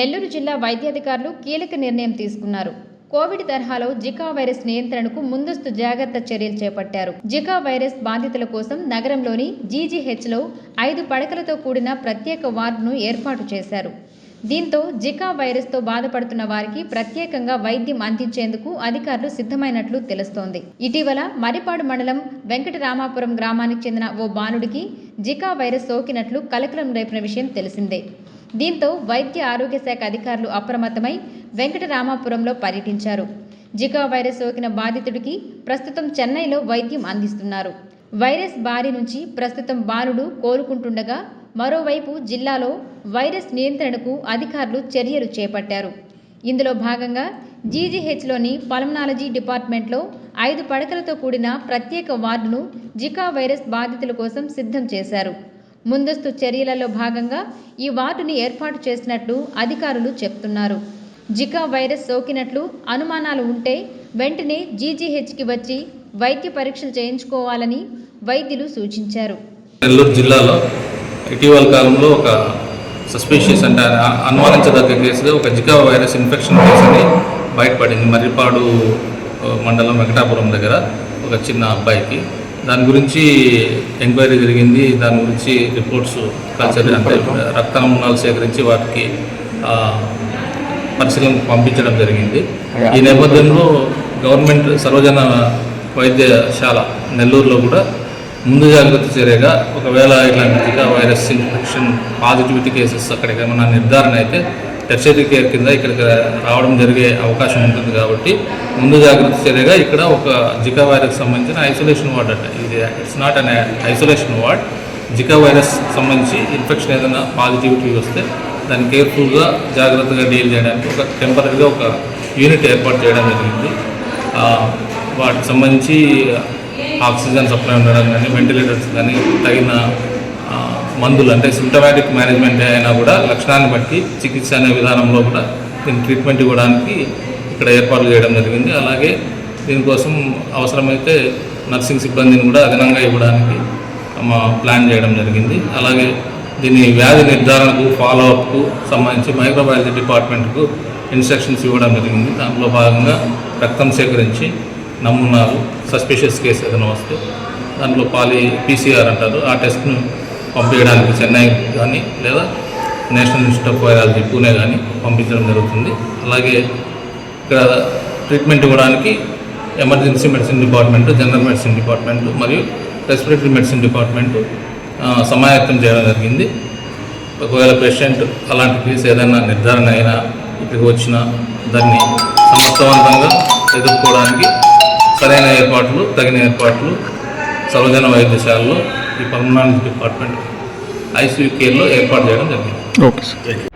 నెల్లూరు జిల్లా వైద్యాధికారులు కీలక నిర్ణయం తీసుకున్నారు. కోవిడ్ తరహాలో జికా వైరస్ నియంత్రణకు ముందస్తు జాగ్రత్త చర్యలు చేపట్టారు. జికా వైరస్ బాధితుల కోసం నగరంలోని జీజీహెచ్లో 5 పడకలతో కూడిన ప్రత్యేక వార్డును ఏర్పాటు చేశారు. దీంతో జికా వైరస్తో బాధపడుతున్న వారికి ప్రత్యేకంగా వైద్యం అందించేందుకు అధికారులు సిద్ధమైనట్లు తెలుస్తోంది. ఇటీవల మరిపాడు మండలం వెంకటరామాపురం గ్రామానికి చెందిన ఓ బాలుడికి జికా వైరస్ సోకినట్లు కలకలం రేపిన విషయం తెలిసిందే. దీంతో వైద్య ఆరోగ్య శాఖ అధికారులు అప్రమత్తమై వెంకటరామాపురంలో పర్యటించారు. జికా వైరస్ సోకిన బాధితుడికి ప్రస్తుతం చెన్నైలో వైద్యం అందిస్తున్నారు. వైరస్ బారి నుంచి ప్రస్తుతం బాలుడు కోలుకుంటుండగా మరోవైపు జిల్లాలో వైరస్ నియంత్రణకు అధికారులు చర్యలు చేపట్టారు. ఇందులో భాగంగా జీజీహెచ్లోని పల్మనాలజీ డిపార్ట్మెంట్లో 5 పడకలతో కూడిన ప్రత్యేక వార్డును జికా వైరస్ బాధితుల కోసం సిద్ధం చేశారు. ముందస్తు చర్యలలో భాగంగా ఈ వార్డుని ఏర్పాటు చేసినట్లు అధికారులు చెప్తున్నారు. జికా వైరస్ సోకినట్లు అనుమానాలు ఉంటే వెంటనే జీజీహెచ్కి వచ్చి వైద్య పరీక్షలు చేయించుకోవాలని వైద్యులు సూచించారు. నెల్లూరు జిల్లాలో ఇటీవల కాలంలో ఒక సస్పిషియస్ అంటే అనుమానించదగ్గ కేసుగా ఒక జికా వైరస్ ఇన్ఫెక్షన్ కేసు అని బయటపడింది. మర్రిపాడు మండలం వెంకటాపురం దగ్గర ఒక చిన్న అబ్బాయికి. దాని గురించి ఎంక్వైరీ జరిగింది. దాని గురించి రిపోర్ట్స్ కల్చర్ అంటే రక్త నమూనాలు సేకరించి వాటికి పరిశీలనకు పంపించడం జరిగింది. ఈ నేపథ్యంలో గవర్నమెంట్ సర్వజన వైద్యశాల నెల్లూరులో కూడా ముందు జాగ్రత్త చర్యగా ఒకవేళ ఇట్లాంటి Zika virus infection positivity cases అక్కడికి ఏమైనా నిర్ధారణ అయితే టెర్షరీ కేర్ కింద ఇక్కడికి రావడం జరిగే అవకాశం ఉంటుంది. కాబట్టి ముందు జాగ్రత్త చర్యగా ఇక్కడ ఒక జికా వైరస్ సంబంధించిన ఐసోలేషన్ వార్డ్ అంటే ఇది it's not an isolation ward. Zika virus సంబంధించి ఇన్ఫెక్షన్ ఏదైనా పాజిటివిటీ వస్తే దాన్ని కేర్ఫుల్గా జాగ్రత్తగా డీల్ చేయడానికి ఒక టెంపరీగా ఒక యూనిట్ ఏర్పాటు చేయడం జరిగింది. వాటికి సంబంధించి ఆక్సిజన్ సప్లై ఉండడం కానీ, వెంటిలేటర్స్ కానీ, తగిన మందులు అంటే సిమ్టమాటిక్ మేనేజ్మెంట్ అయినా కూడా లక్షణాన్ని బట్టి చికిత్స అనే విధానంలో కూడా దీన్ని ట్రీట్మెంట్ ఇవ్వడానికి ఇక్కడ ఏర్పాట్లు చేయడం జరిగింది. అలాగే దీనికోసం అవసరమైతే నర్సింగ్ సిబ్బందిని కూడా అదనంగా ఇవ్వడానికి ప్లాన్ చేయడం జరిగింది. అలాగే దీని వ్యాధి నిర్ధారణకు ఫాలోఅప్కు సంబంధించి మైక్రోబయాలజీ డిపార్ట్మెంట్కు ఇన్స్ట్రక్షన్స్ ఇవ్వడం జరిగింది. దాంట్లో భాగంగా రక్తం సేకరించి నమూనాలు సస్పిషియస్ కేసు ఏదైనా వస్తే దాంట్లో పీసీఆర్ అంటారు, ఆ టెస్ట్ను పంపించడానికి చెన్నై కానీ లేదా national institute of virology Pune కానీ పంపించడం జరుగుతుంది. అలాగే ఇక్కడ ట్రీట్మెంట్ ఇవ్వడానికి emergency medicine department, general medicine department మరియు రెస్పిరేటరీ మెడిసిన్ డిపార్ట్మెంటు సమాయత్తం చేయడం జరిగింది. ఒకవేళ పేషెంట్ అలాంటి కేసు ఏదైనా నిర్ధారణ అయినా ఇక్కడికి వచ్చినా దాన్ని సమర్థవంతంగా ఎదుర్కోవడానికి సరైన ఏర్పాట్లు, తగిన ఏర్పాట్లు సర్వజన వైద్యశాలలో ఈ పల్మనాలజీ డిపార్ట్మెంట్ ఐసీయూ కేర్లో ఏర్పాటు చేయడం జరిగింది. Okay sir.